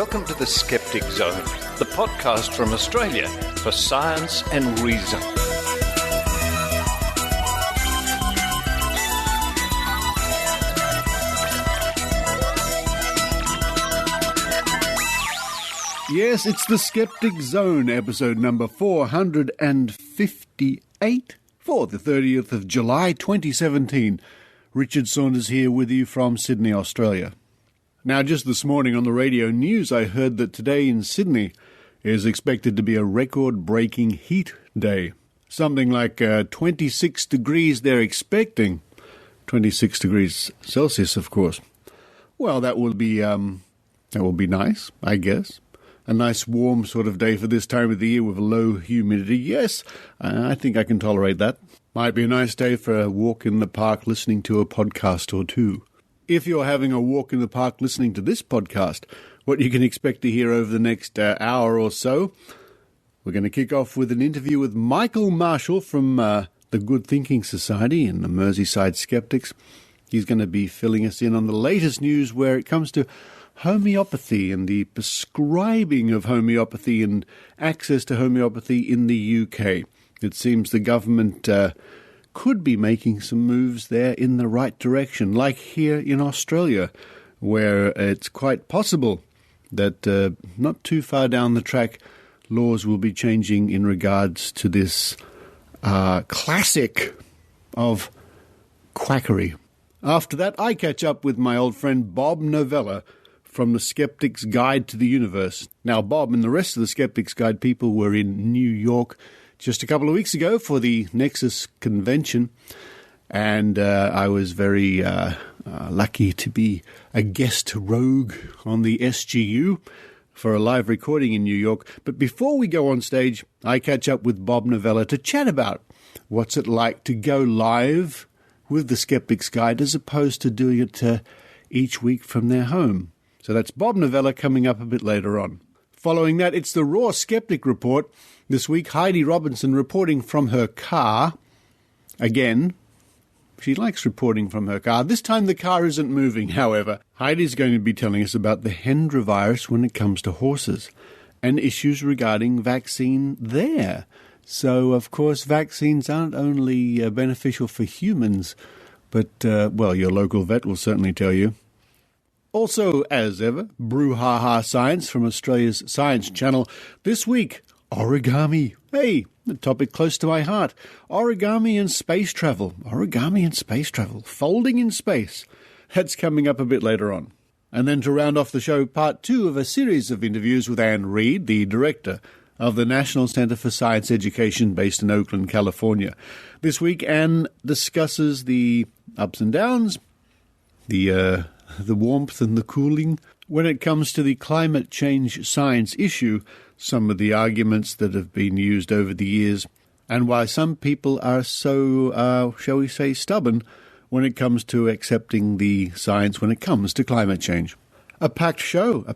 Welcome to the Skeptic Zone, the podcast from Australia for science and reason. Yes, it's the Skeptic Zone, episode number 458 for the 30th of July 2017. Richard Saunders here with you from Sydney, Australia. Now, just this morning on the radio news, I heard that today in Sydney is expected to be a record-breaking heat day. Something like 26 degrees they're expecting. 26 degrees Celsius, of course. Well, that will be nice, I guess. A nice warm sort of day for this time of the year with low humidity. Yes, I think I can tolerate that. Might be a nice day for a walk in the park listening to a podcast or two. If you're having a walk in the park listening to this podcast, what you can expect to hear over the next hour or so, we're going to kick off with an interview with Michael Marshall from the Good Thinking Society and the Merseyside Skeptics. He's going to be filling us in on the latest news where it comes to homeopathy and the prescribing of homeopathy and access to homeopathy in the UK. It seems the government could be making some moves there in the right direction, like here in Australia, where it's quite possible that not too far down the track, laws will be changing in regards to this classic of quackery. After that, I catch up with my old friend Bob Novella from the Skeptics Guide to the Universe. Now, Bob and the rest of the Skeptics Guide people were in New York just a couple of weeks ago for the NECSS convention, and I was very lucky to be a guest rogue on the SGU for a live recording in New York. But before we go on stage, I catch up with Bob Novella to chat about what's it like to go live with the Skeptics Guide as opposed to doing it each week from their home. So that's Bob Novella coming up a bit later on. Following that, it's the Raw Skeptic Report. This week, Heidi Robertson reporting from her car. Again, she likes reporting from her car. This time the car isn't moving, however. Heidi's going to be telling us about the Hendra virus when it comes to horses and issues regarding vaccine there. So, of course, vaccines aren't only beneficial for humans, but, your local vet will certainly tell you. Also, as ever, Brew Ha Ha Science from Australia's Science Channel. This week, origami. Hey, a topic close to my heart. Origami and space travel. Origami and space travel. Folding in space. That's coming up a bit later on. And then to round off the show, part 2 of a series of interviews with Ann Reid, the director of the National Centre for Science Education based in Oakland, California. This week, Ann discusses the ups and downs, the warmth and the cooling when it comes to the climate change science issue, some of the arguments that have been used over the years, and why some people are so, shall we say, stubborn when it comes to accepting the science when it comes to climate change. A packed show.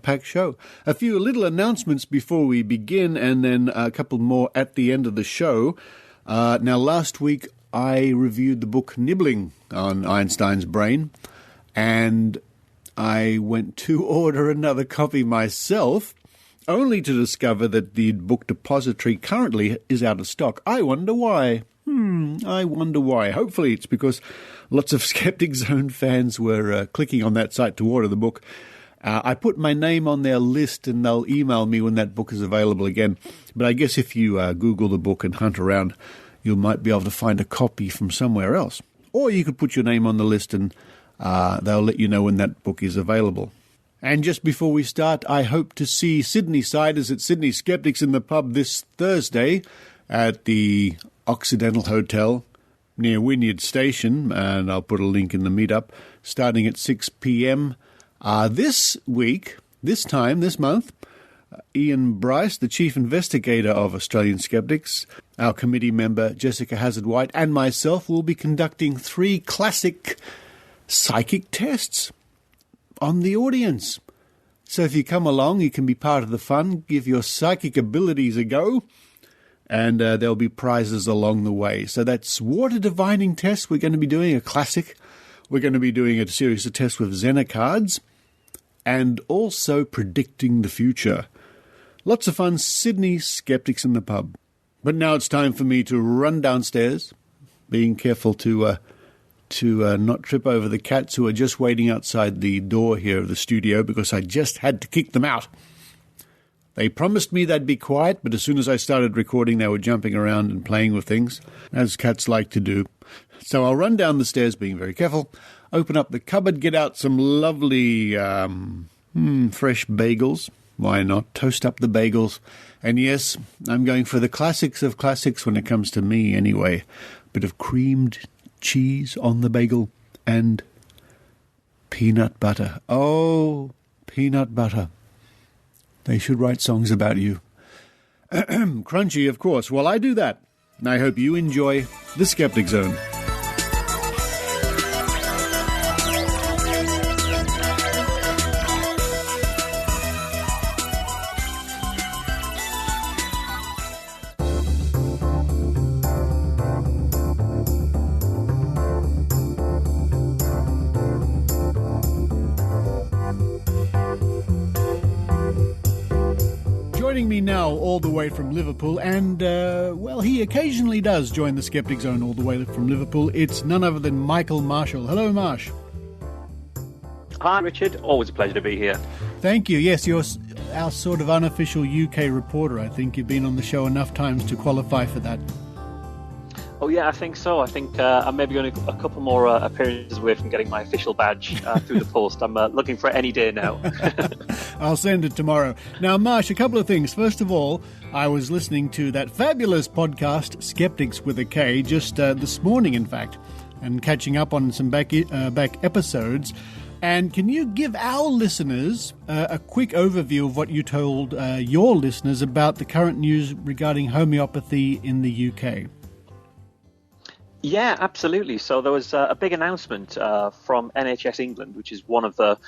A few little announcements before we begin, and then a couple more at the end of the show. Now, last week I reviewed the book Nibbling on Einstein's brain, and I went to order another copy myself, only to discover that the book depository currently is out of stock. I wonder why. Hopefully it's because lots of Skeptic Zone fans were clicking on that site to order the book. I put my name on their list and they'll email me when that book is available again. But I guess if you Google the book and hunt around, you might be able to find a copy from somewhere else. Or you could put your name on the list and they'll let you know when that book is available. And just before we start, I hope to see Sydney-siders at Sydney Skeptics in the pub this Thursday at the Occidental Hotel near Wynyard Station, and I'll put a link in the meetup, starting at 6 p.m. This month, Ian Bryce, the Chief Investigator of Australian Skeptics, our committee member Jessica Hazard-White, and myself will be conducting 3 classic psychic tests on the audience. So if you come along, you can be part of the fun, give your psychic abilities a go, and there'll be prizes along the way. So that's water divining tests. We're going to be doing a classic. We're going to be doing a series of tests with Zener cards, and also predicting the future. Lots of fun Sydney skeptics in the pub. But now it's time for me to run downstairs, being careful to not trip over the cats who are just waiting outside the door here of the studio because I just had to kick them out. They promised me they'd be quiet, but as soon as I started recording, they were jumping around and playing with things, as cats like to do. So I'll run down the stairs, being very careful, open up the cupboard, get out some lovely fresh bagels. Why not? Toast up the bagels. And yes, I'm going for the classics of classics when it comes to me anyway. Bit of creamed cheese on the bagel and peanut butter. Oh, peanut butter. They should write songs about you. Crunchy, of course. Well, I do that. And I hope you enjoy the Skeptic Zone. Joining me now all the way from Liverpool, and, he occasionally does join the Skeptic Zone all the way from Liverpool. It's none other than Michael Marshall. Hello, Marsh. Hi, Richard. Always a pleasure to be here. Thank you. Yes, you're our sort of unofficial UK reporter. I think you've been on the show enough times to qualify for that. Oh, yeah, I think so. I think I'm maybe going a couple more appearances away from getting my official badge through the post. I'm looking for it any day now. I'll send it tomorrow. Now, Marsh, a couple of things. First of all, I was listening to that fabulous podcast, Skeptics with a K, just this morning, in fact, and catching up on some back episodes. And can you give our listeners a quick overview of what you told your listeners about the current news regarding homeopathy in the UK? Yeah, absolutely. So there was a big announcement from NHS England, which is one of the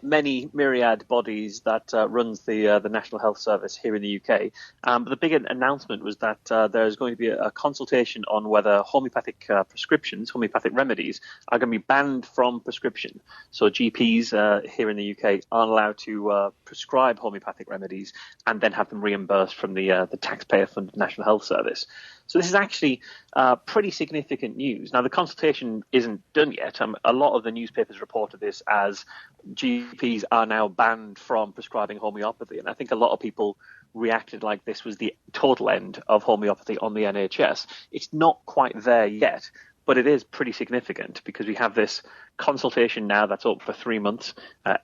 many myriad bodies that runs the National Health Service here in the UK. But the big announcement was that there's going to be a consultation on whether homeopathic prescriptions, homeopathic remedies, are going to be banned from prescription. So GPs here in the UK aren't allowed to prescribe homeopathic remedies and then have them reimbursed from the taxpayer-funded National Health Service. So this is actually pretty significant news. Now, the consultation isn't done yet. A lot of the newspapers reported this as GPs are now banned from prescribing homeopathy. And I think a lot of people reacted like this was the total end of homeopathy on the NHS. It's not quite there yet, but it is pretty significant because we have this consultation now that's up for 3 months.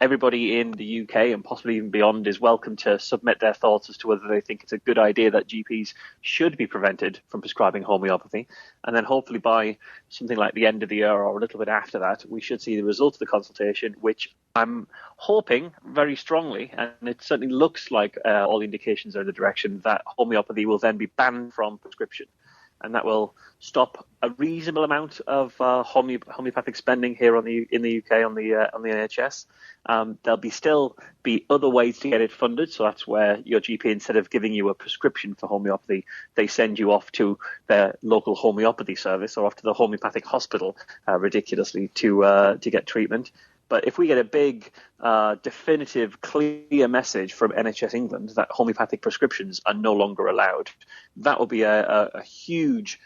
Everybody in the UK and possibly even beyond is welcome to submit their thoughts as to whether they think it's a good idea that GPs should be prevented from prescribing homeopathy. And then hopefully by something like the end of the year or a little bit after that, we should see the results of the consultation, which I'm hoping very strongly, and it certainly looks like all the indications are in the direction that homeopathy will then be banned from prescription. And that will stop a reasonable amount of homeopathic spending here in the UK on the NHS. There'll still be other ways to get it funded. So that's where your GP, instead of giving you a prescription for homeopathy, they send you off to their local homeopathy service or off to the homeopathic hospital, ridiculously, to get treatment. But if we get a big, definitive, clear message from NHS England that homeopathic prescriptions are no longer allowed, that will be a huge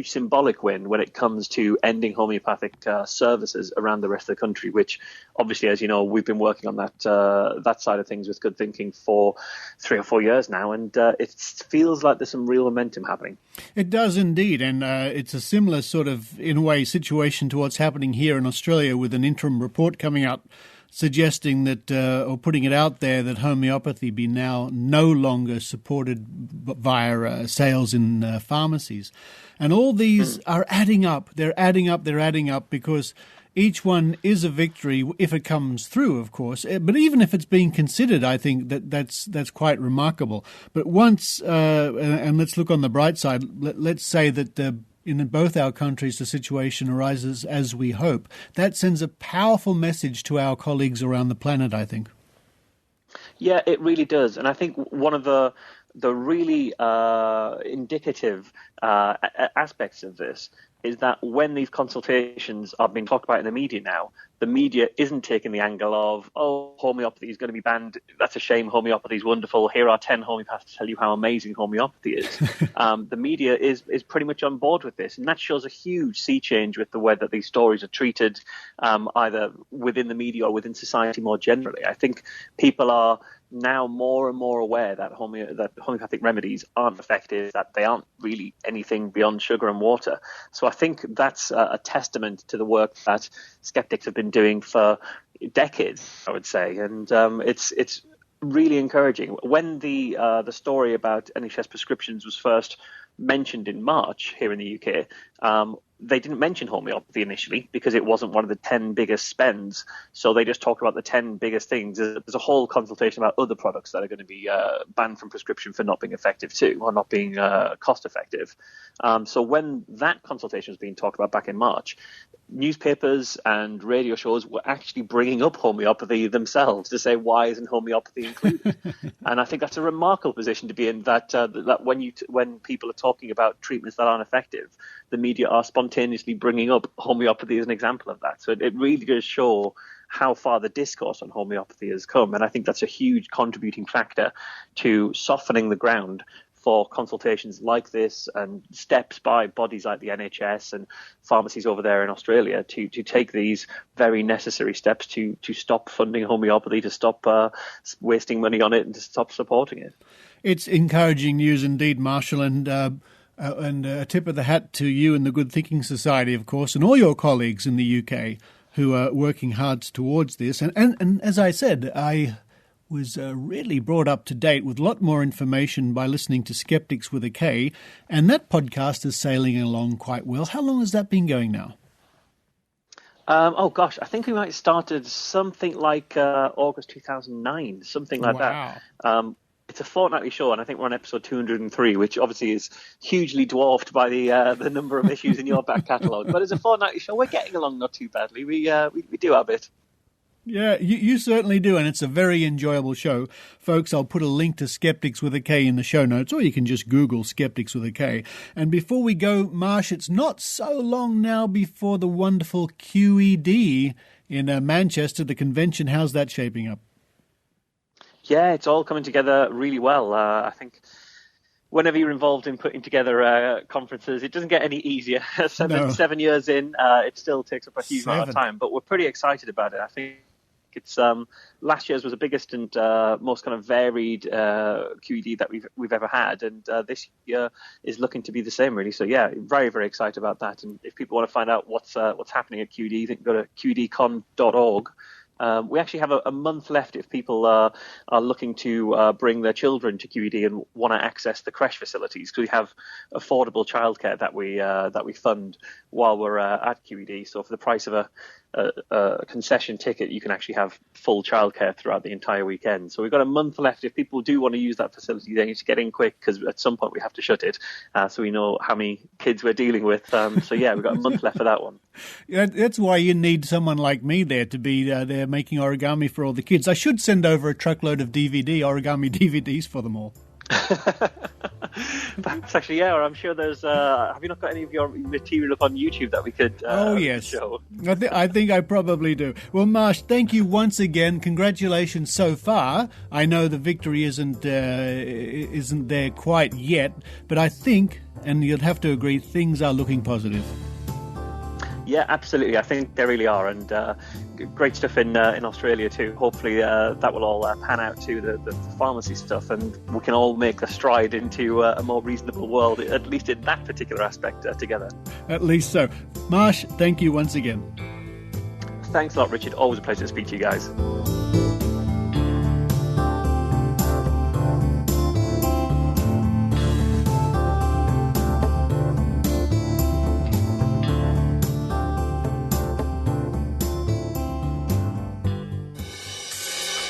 symbolic win when it comes to ending homeopathic services around the rest of the country, which obviously, as you know, we've been working on that side of things with Good Thinking for 3 or 4 years now, and it feels like there's some real momentum happening. It does indeed, and it's a similar sort of, in a way, situation to what's happening here in Australia with an interim report coming out suggesting that, or putting it out there, that homeopathy be now no longer supported via sales in pharmacies. And all these are adding up. They're adding up because each one is a victory if it comes through, of course. But even if it's being considered, I think that's quite remarkable. But once, and let's look on the bright side, let's say that in both our countries the situation arises as we hope. That sends a powerful message to our colleagues around the planet, I think. Yeah, it really does. And I think one of the really indicative aspects of this is that when these consultations are being talked about in the media now, the media isn't taking the angle of, oh, homeopathy is going to be banned. That's a shame. Homeopathy is wonderful. Here are 10 homeopaths to tell you how amazing homeopathy is. The media is pretty much on board with this. And that shows a huge sea change with the way that these stories are treated, either within the media or within society more generally. I think people are now more and more aware that homeopathic remedies aren't effective, that they aren't really anything beyond sugar and water. So I think that's a testament to the work that skeptics have been doing for decades, I would say, and it's really encouraging. When the story about NHS prescriptions was first mentioned in March here in the UK, they didn't mention homeopathy initially because it wasn't one of the 10 biggest spends. So they just talked about the 10 biggest things. There's a whole consultation about other products that are going to be banned from prescription for not being effective too, or not being cost effective. So when that consultation was being talked about back in March, newspapers and radio shows were actually bringing up homeopathy themselves to say, why isn't homeopathy included? And I think that's a remarkable position to be in, that when people are talking about treatments that aren't effective, the media are spontaneously bringing up homeopathy as an example of that. So it really does show how far the discourse on homeopathy has come. And I think that's a huge contributing factor to softening the ground for consultations like this, and steps by bodies like the NHS and pharmacies over there in Australia to take these very necessary steps to stop funding homeopathy, to stop wasting money on it, and to stop supporting it. It's encouraging news indeed, Marshall, and a tip of the hat to you and the Good Thinking Society, of course, and all your colleagues in the UK who are working hard towards this. And as I said, I was really brought up to date with a lot more information by listening to Skeptics with a K, and that podcast is sailing along quite well. How long has that been going now? I think we might have started something like August 2009, something like that. It's a fortnightly show, and I think we're on episode 203, which obviously is hugely dwarfed by the number of issues in your back catalogue. But as a fortnightly show, we're getting along not too badly. We do our bit. Yeah, you certainly do, and it's a very enjoyable show. Folks, I'll put a link to Skeptics with a K in the show notes, or you can just Google Skeptics with a K. And before we go, Marsh, it's not so long now before the wonderful QED in Manchester, the convention. How's that shaping up? Yeah, it's all coming together really well. I think whenever you're involved in putting together conferences, it doesn't get any easier. 7 years in, it still takes up a huge amount of time, but we're pretty excited about it. I think it's last year's was the biggest and most kind of varied QED that we've ever had, and this year is looking to be the same, really. So yeah, very, very excited about that. And if people want to find out what's happening at QED, you can go to qedcon.org. We actually have a month left if people are looking to bring their children to QED and want to access the creche facilities, because we have affordable childcare that we fund while we're at QED. So for the price of a concession ticket, you can actually have full childcare throughout the entire weekend. So we've got a month left. If people do want to use that facility, they need to get in quick, because at some point we have to shut it, so we know how many kids we're dealing with. So yeah, we've got a month left for that one. Yeah, that's why you need someone like me there to be there making origami for all the kids. I should send over a truckload of origami DVDs for them all. Perhaps actually, yeah. Or I'm sure there's. Have you not got any of your material up on YouTube that we could? Yes. Show? I think I probably do. Well, Marsh, thank you once again. Congratulations so far. I know the victory isn't there quite yet, but I think, and you'll have to agree, things are looking positive. Yeah, absolutely. I think they really are, and great stuff in Australia too. Hopefully that will all pan out to the pharmacy stuff, and we can all make the stride into a more reasonable world, at least in that particular aspect, together. At least so. Marsh, thank you once again. Thanks a lot, Richard. Always a pleasure to speak to you guys.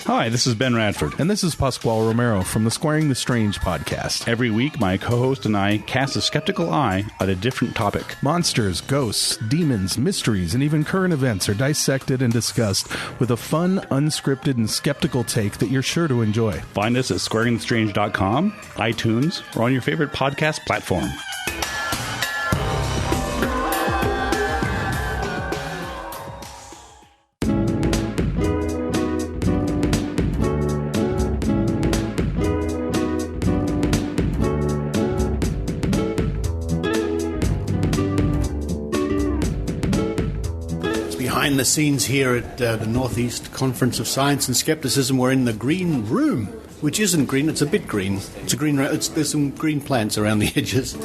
Hi, this is Ben Radford. And this is Pasquale Romero from the Squaring the Strange podcast. Every week, my co-host and I cast a skeptical eye at a different topic. Monsters, ghosts, demons, mysteries, and even current events are dissected and discussed with a fun, unscripted, and skeptical take that you're sure to enjoy. Find us at squaringthestrange.com, iTunes, or on your favorite podcast platform. behind the scenes here at the Northeast Conference of Science and Skepticism. We're in the green room, which isn't green, it's a bit green. It's a green. There's some green plants around the edges.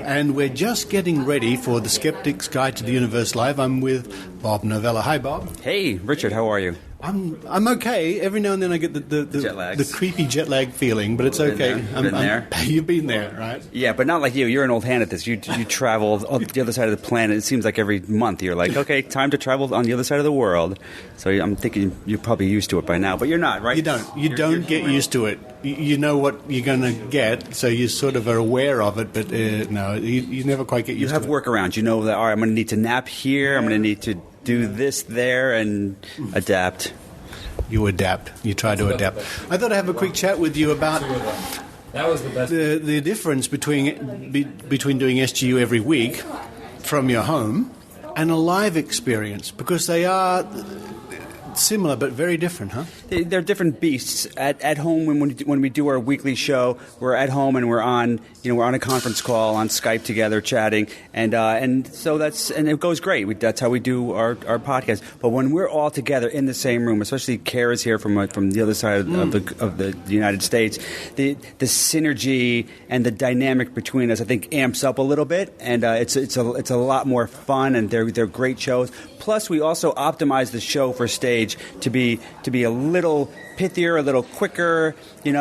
And we're just getting ready for the Skeptics Guide to the Universe Live. I'm with Bob Novella. Hi, Bob. Hey, Richard, how are you? I'm okay. Every now and then I get the creepy jet lag feeling, but it's okay. You've been there, right? Yeah, but not like you. You're an old hand at this. You travel the other side of the planet. It seems like every month you're like, okay, time to travel on the other side of the world. So I'm thinking you're probably used to it by now, but you're not, right? You don't. You don't get used to it. You know what you're going to get, so you sort of are aware of it, but no, you never quite get used to it. You have workarounds. You know that, all right, I'm going to need to nap here. I'm going to need to do this there and adapt. You adapt. You try to adapt. I thought I'd have a quick chat with you about the difference between doing SGU every week from your home and a live experience, because they are similar but very different, huh? They're different beasts. At home, when we do our weekly show, we're at home and we're on a conference call on Skype together, chatting, and so it goes great. That's how we do our podcast. But when we're all together in the same room, especially Kara's here from the other side of the United States, the synergy and the dynamic between us, I think, amps up a little bit, and it's a lot more fun, and they're great shows. Plus, we also optimize the show for stage to be a little pithier, a little quicker. We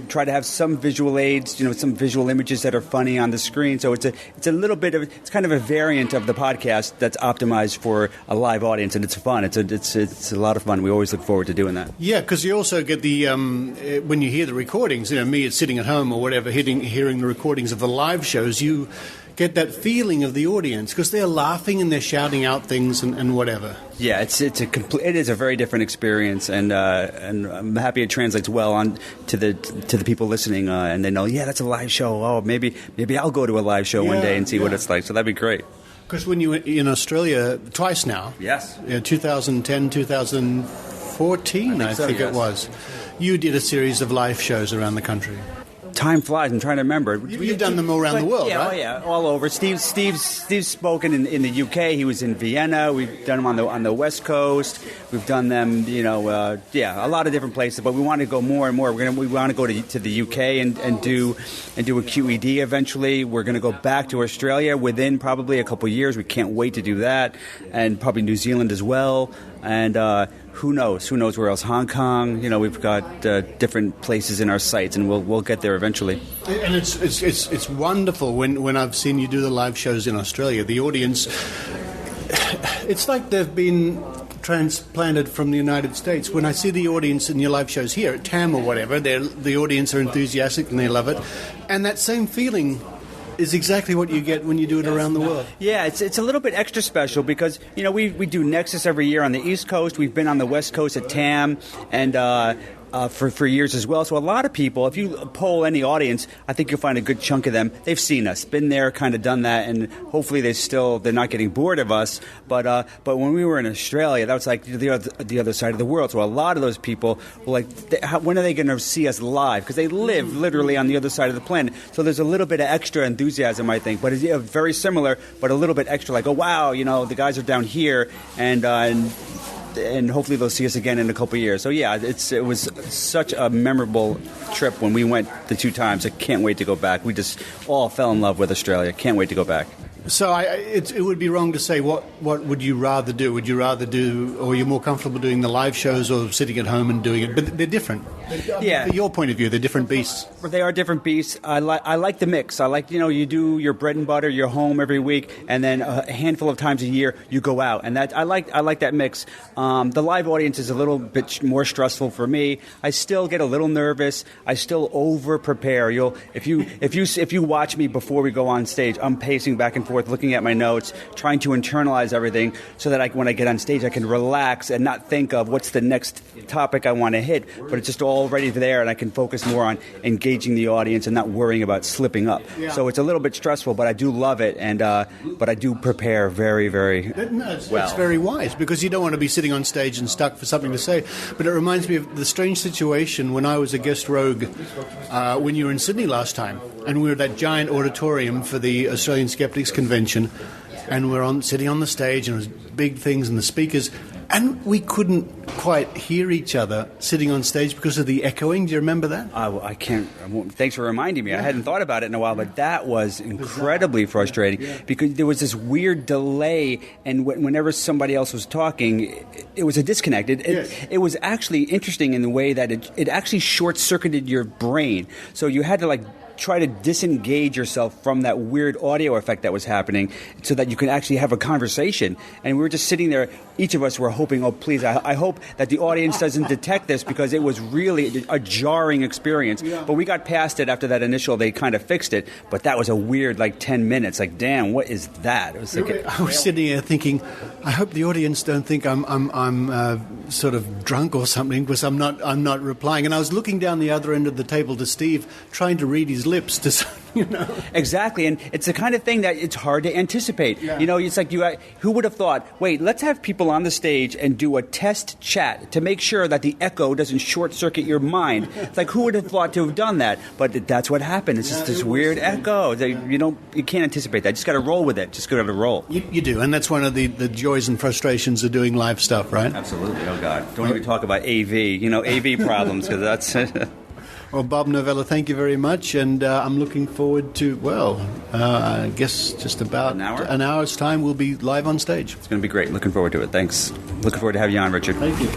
try to have some visual aids, some visual images that are funny on the screen. So it's a little bit of, it's kind of a variant of the podcast that's optimized for a live audience, and it's fun. It's a lot of fun. We always look forward to doing that. Yeah, because you also get the when you hear the recordings. Me sitting at home or whatever, hearing the recordings of the live shows, you get that feeling of the audience because they're laughing and they're shouting out things and whatever. Yeah, it is a very different experience, and I'm happy it translates well on to the people listening, and they know, yeah, that's a live show. Oh, maybe I'll go to a live show one day and see what it's like. So that'd be great. Because when you were in Australia twice now, yes, 2010, 2014, I think it was, you did a series of live shows around the country. Time flies. I'm trying to remember. You've done them all around the world, right? Oh, yeah, all over. Steve's spoken in the UK. He was in Vienna. We've done them on the West Coast. We've done them, a lot of different places. But we want to go more and more. We want to go to the UK and do a QED eventually. We're going to go back to Australia within probably a couple of years. We can't wait to do that, and probably New Zealand as well. And who knows? Who knows where else? Hong Kong. We've got different places in our sights, and we'll get there eventually. And it's wonderful when I've seen you do the live shows in Australia. The audience, it's like they've been transplanted from the United States. When I see the audience in your live shows here at TAM or whatever, the audience are enthusiastic and they love it, and that same feeling is exactly what you get when you do it around the world. Yeah, it's a little bit extra special because, we do NECSS every year on the East Coast. We've been on the West Coast at TAM and for years as well. So a lot of people, if you poll any audience, I think you'll find a good chunk of them, they've seen us, been there, kind of done that, and hopefully they're not getting bored of us. But when we were in Australia, that was like the other side of the world. So a lot of those people were like, when are they going to see us live? Because they live literally on the other side of the planet. So there's a little bit of extra enthusiasm, I think. But it's very similar, but a little bit extra, like, oh, wow, the guys are down here, and hopefully they'll see us again in a couple of years. So yeah, it was such a memorable trip when we went the 2 times. I can't wait to go back. We just all fell in love with Australia. Can't wait to go back. So it would be wrong to say what would you rather do? Would you rather do, or are you more comfortable doing the live shows or sitting at home and doing it? But they're different. Yeah. From your point of view, they're different beasts. They are different beasts. I like the mix. I like, you do your bread and butter, you're home every week, and then a handful of times a year you go out. And that I like that mix. The live audience is a little bit more stressful for me. I still get a little nervous. I still over prepare. If you watch me before we go on stage, I'm pacing back and forth, looking at my notes, trying to internalize everything so that when I get on stage I can relax and not think of what's the next topic I want to hit, but it's just already there and I can focus more on engaging the audience and not worrying about slipping up. Yeah. So it's a little bit stressful, but I do love it, and but I do prepare very, very well. It's very wise, because you don't want to be sitting on stage and stuck for something to say. But it reminds me of the strange situation when I was a guest rogue when you were in Sydney last time, and we were at that giant auditorium for the Australian Skeptics Convention. and we're sitting on the stage, and it was big things and the speakers, and we couldn't quite hear each other sitting on stage because of the echoing. Do you remember that? I can't. Thanks for reminding me. I hadn't thought about it in a while, but that was incredibly frustrating because there was this weird delay, and whenever somebody else was talking, it was a disconnect. It was actually interesting in the way that it actually short-circuited your brain. So you had to try to disengage yourself from that weird audio effect that was happening so that you could actually have a conversation. And we were just sitting there, each of us were hoping, oh, please, I hope that the audience doesn't detect this, because it was really a jarring experience. Yeah. But we got past it after that initial, they kind of fixed it. But that was a weird, 10 minutes. Damn, what is that? It was I was sitting here thinking, I hope the audience don't think I'm sort of drunk or something, because I'm not replying. And I was looking down the other end of the table to Steve, trying to read his lips to, Exactly, and it's the kind of thing that it's hard to anticipate. Yeah. It's who would have thought, wait, let's have people on the stage and do a test chat to make sure that the echo doesn't short-circuit your mind. It's who would have thought to have done that? But that's what happened. It's just this weird echo. You can't anticipate that. You just got to roll with it. Just got to roll. You do, and that's one of the joys and frustrations of doing live stuff, right? Absolutely. Oh, God. Don't even talk about AV, AV problems, because that's... Well, Bob Novella, thank you very much, and I'm looking forward to, I guess just about an hour's time we'll be live on stage. It's going to be great. Looking forward to it. Thanks. Looking forward to having you on, Richard. Thank you.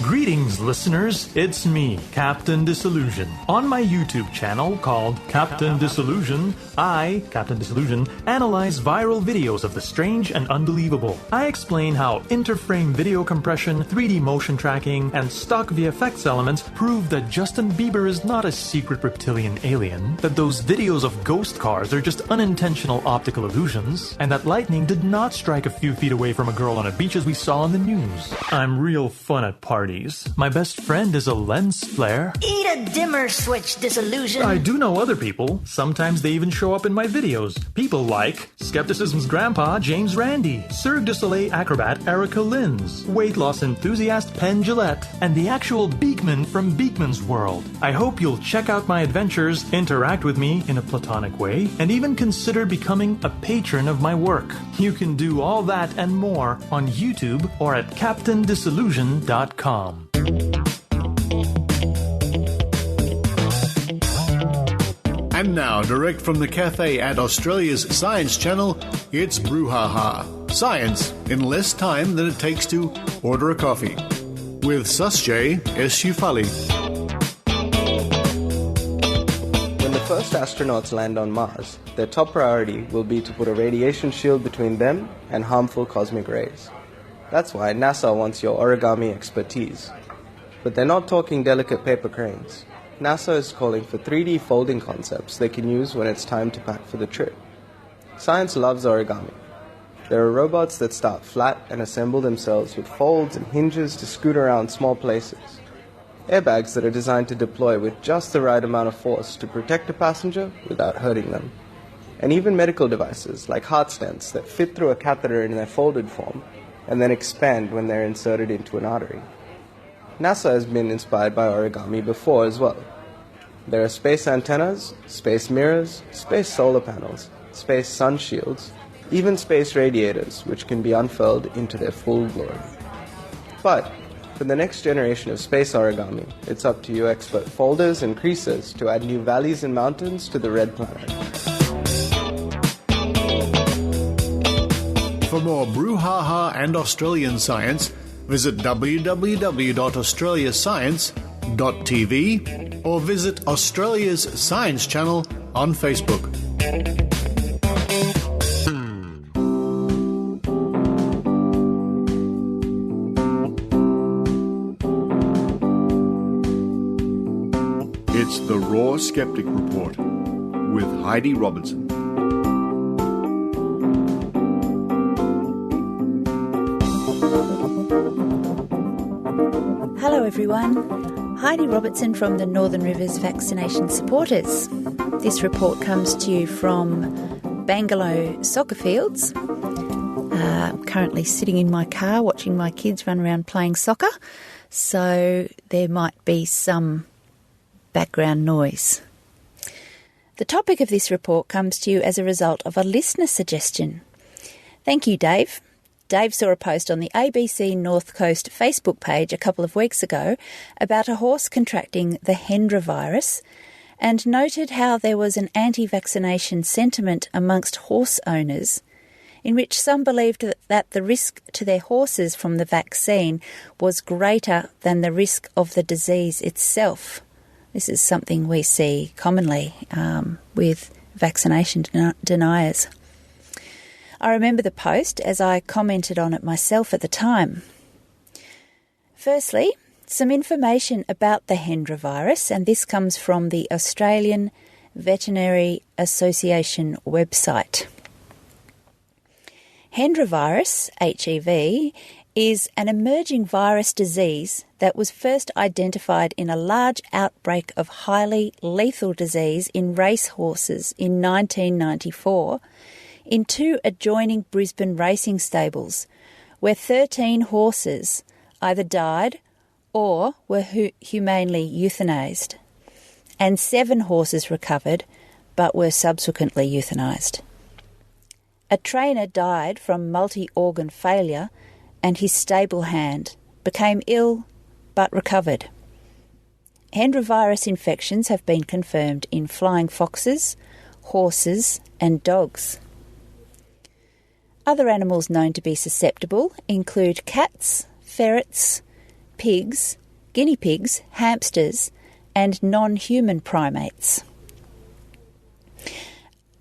Greetings, listeners. It's me, Captain Disillusion. On my YouTube channel called Captain Disillusion, I, Captain Disillusion, analyze viral videos of the strange and unbelievable. I explain how interframe video compression, 3D motion tracking, and stock VFX elements prove that Justin Bieber is not a secret reptilian alien, that those videos of ghost cars are just unintentional optical illusions, and that lightning did not strike a few feet away from a girl on a beach as we saw in the news. I'm real fun at parties. My best friend is a lens flare. Eat a dimmer switch, Disillusion. I do know other people. Sometimes they even show up in my videos. People like Skepticism's grandpa, James Randi, Cirque du Soleil acrobat Erica Lins, weight loss enthusiast Penn Jillette, and the actual Beekman from Beekman's World. I hope you'll check out my adventures, interact with me in a platonic way, and even consider becoming a patron of my work. You can do all that and more on YouTube or at CaptainDisillusion.com. And now, direct from the cafe at Australia's Science Channel, it's Brew Ha Ha. Science in less time than it takes to order a coffee. With Shuj Esufali. When the first astronauts land on Mars, their top priority will be to put a radiation shield between them and harmful cosmic rays. That's why NASA wants your origami expertise. But they're not talking delicate paper cranes. NASA is calling for 3D folding concepts they can use when it's time to pack for the trip. Science loves origami. There are robots that start flat and assemble themselves with folds and hinges to scoot around small places. Airbags that are designed to deploy with just the right amount of force to protect a passenger without hurting them. And even medical devices like heart stents that fit through a catheter in their folded form and then expand when they're inserted into an artery. NASA has been inspired by origami before as well. There are space antennas, space mirrors, space solar panels, space sun shields, even space radiators, which can be unfurled into their full glory. But for the next generation of space origami, it's up to you expert folders and creasers to add new valleys and mountains to the red planet. For more Brew Ha Ha and Australian science, visit www.australiascience.tv or visit Australia's Science Channel on Facebook. It's the Raw Skeptic Report with Heidi Robertson. Hello everyone, Heidi Robertson from the Northern Rivers Vaccination Supporters. This report comes to you from Bangalow soccer fields. I'm currently sitting in my car watching my kids run around playing soccer, so there might be some background noise. The topic of this report comes to you as a result of a listener suggestion. Thank you, Dave. Dave saw a post on the ABC North Coast Facebook page a couple of weeks ago about a horse contracting the Hendra virus and noted how there was an anti-vaccination sentiment amongst horse owners in which some believed that the risk to their horses from the vaccine was greater than the risk of the disease itself. This is something we see commonly with vaccination deniers. I remember the post as I commented on it myself at the time. Firstly, some information about the Hendra virus, and this comes from the Australian Veterinary Association website. Hendra virus, HEV, is an emerging virus disease that was first identified in a large outbreak of highly lethal disease in racehorses in 1994 in 2 adjoining Brisbane racing stables, where 13 horses either died or were humanely euthanised, and 7 horses recovered but were subsequently euthanised. A trainer died from multi-organ failure and his stable hand became ill but recovered. Hendra virus infections have been confirmed in flying foxes, horses and dogs. Other animals known to be susceptible include cats, ferrets, pigs, guinea pigs, hamsters, and non-human primates.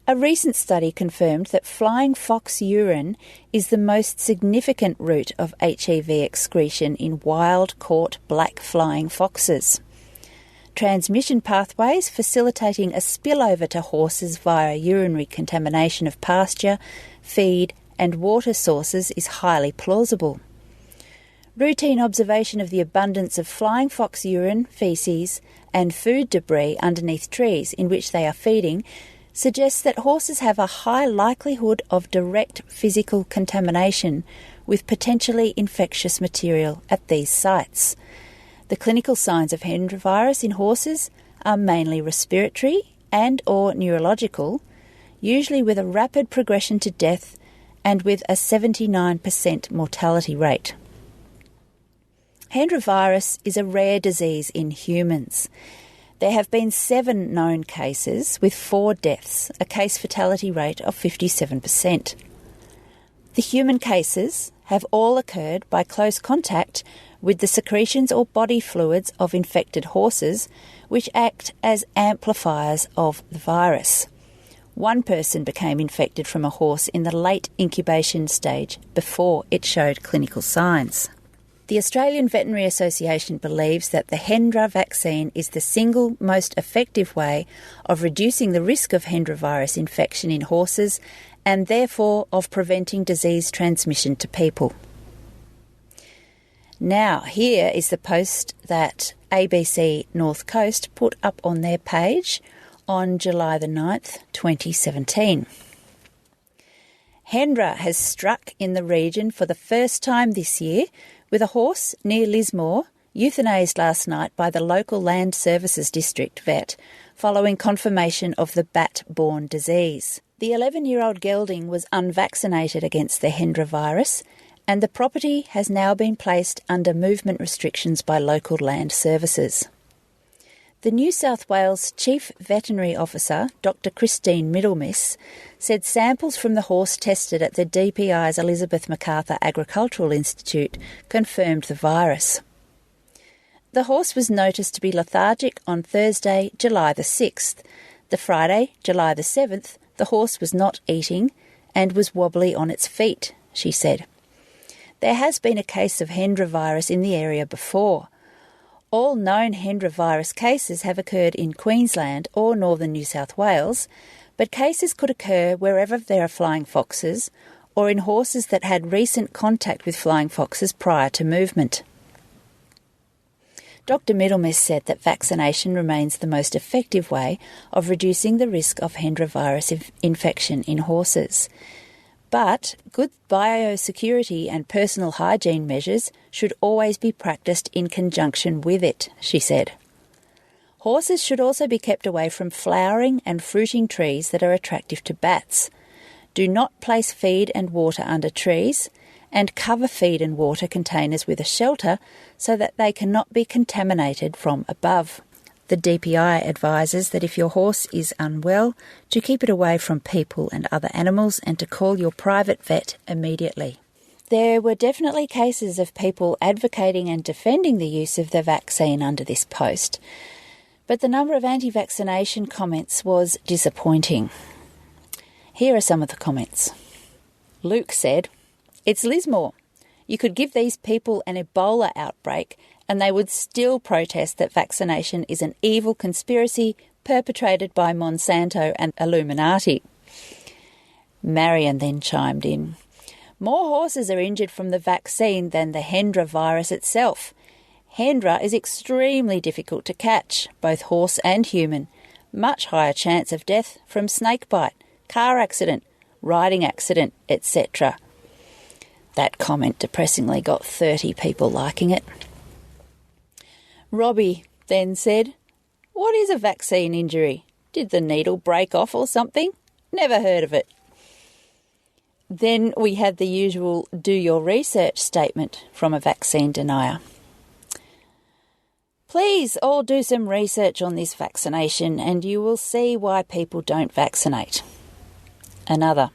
A recent study confirmed that flying fox urine is the most significant route of HEV excretion in wild-caught black flying foxes. Transmission pathways facilitating a spillover to horses via urinary contamination of pasture, feed, and water sources is highly plausible. Routine observation of the abundance of flying fox urine, faeces, and food debris underneath trees in which they are feeding suggests that horses have a high likelihood of direct physical contamination with potentially infectious material at these sites. The clinical signs of Hendra virus in horses are mainly respiratory and or neurological, usually with a rapid progression to death and with a 79% mortality rate. Hendra virus is a rare disease in humans. There have been 7 known cases with 4 deaths, a case fatality rate of 57%. The human cases have all occurred by close contact with the secretions or body fluids of infected horses, which act as amplifiers of the virus. 1 person became infected from a horse in the late incubation stage before it showed clinical signs. The Australian Veterinary Association believes that the Hendra vaccine is the single most effective way of reducing the risk of Hendra virus infection in horses and therefore of preventing disease transmission to people. Now, here is the post that ABC North Coast put up on their page on July the 9th, 2017. Hendra has struck in the region for the first time this year, with a horse near Lismore euthanised last night by the local Land Services District vet following confirmation of the bat-borne disease. The 11-year-old gelding was unvaccinated against the Hendra virus, and the property has now been placed under movement restrictions by local land services. The New South Wales Chief Veterinary Officer, Dr Christine Middlemiss, said samples from the horse tested at the DPI's Elizabeth Macarthur Agricultural Institute confirmed the virus. The horse was noticed to be lethargic on Thursday, July the 6th. The Friday, July the 7th, the horse was not eating and was wobbly on its feet, she said. There has been a case of Hendra virus in the area before. All known Hendra virus cases have occurred in Queensland or northern New South Wales, but cases could occur wherever there are flying foxes or in horses that had recent contact with flying foxes prior to movement. Dr Middlemiss said that vaccination remains the most effective way of reducing the risk of Hendra virus infection in horses. But good biosecurity and personal hygiene measures should always be practiced in conjunction with it, she said. Horses should also be kept away from flowering and fruiting trees that are attractive to bats. Do not place feed and water under trees, and cover feed and water containers with a shelter so that they cannot be contaminated from above. The DPI advises that if your horse is unwell, to keep it away from people and other animals and to call your private vet immediately. There were definitely cases of people advocating and defending the use of the vaccine under this post, but the number of anti-vaccination comments was disappointing. Here are some of the comments. Luke said, "It's Lismore. You could give these people an Ebola outbreak and they would still protest that vaccination is an evil conspiracy perpetrated by Monsanto and Illuminati." Marion then chimed in, "More horses are injured from the vaccine than the Hendra virus itself. Hendra is extremely difficult to catch, both horse and human. Much higher chance of death from snake bite, car accident, riding accident, etc." That comment depressingly got 30 people liking it. Robbie then said, "What is a vaccine injury? Did the needle break off or something? Never heard of it." Then we had the usual do your research statement from a vaccine denier. "Please all do some research on this vaccination and you will see why people don't vaccinate." Another,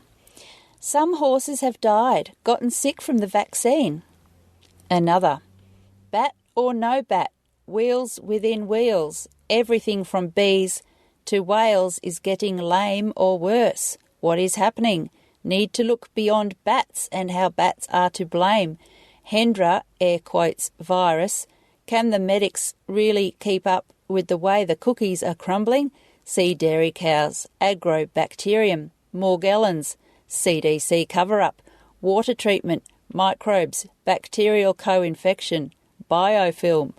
"Some horses have died, gotten sick from the vaccine." Another, "Bat or no bat, wheels within wheels, everything from bees to whales is getting lame or worse. What is happening? Need to look beyond bats and how bats are to blame. Hendra, air quotes, virus. Can the medics really keep up with the way the cookies are crumbling? See dairy cows, agrobacterium, Morgellons, CDC cover-up, water treatment, microbes, bacterial co-infection, biofilm."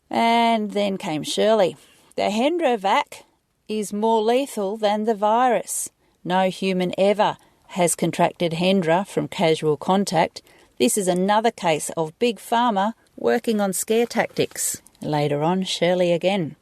And then came Shirley. "The Hendra vac is more lethal than the virus. No human ever has contracted Hendra from casual contact. This is another case of Big Pharma working on scare tactics." Later on, Shirley again.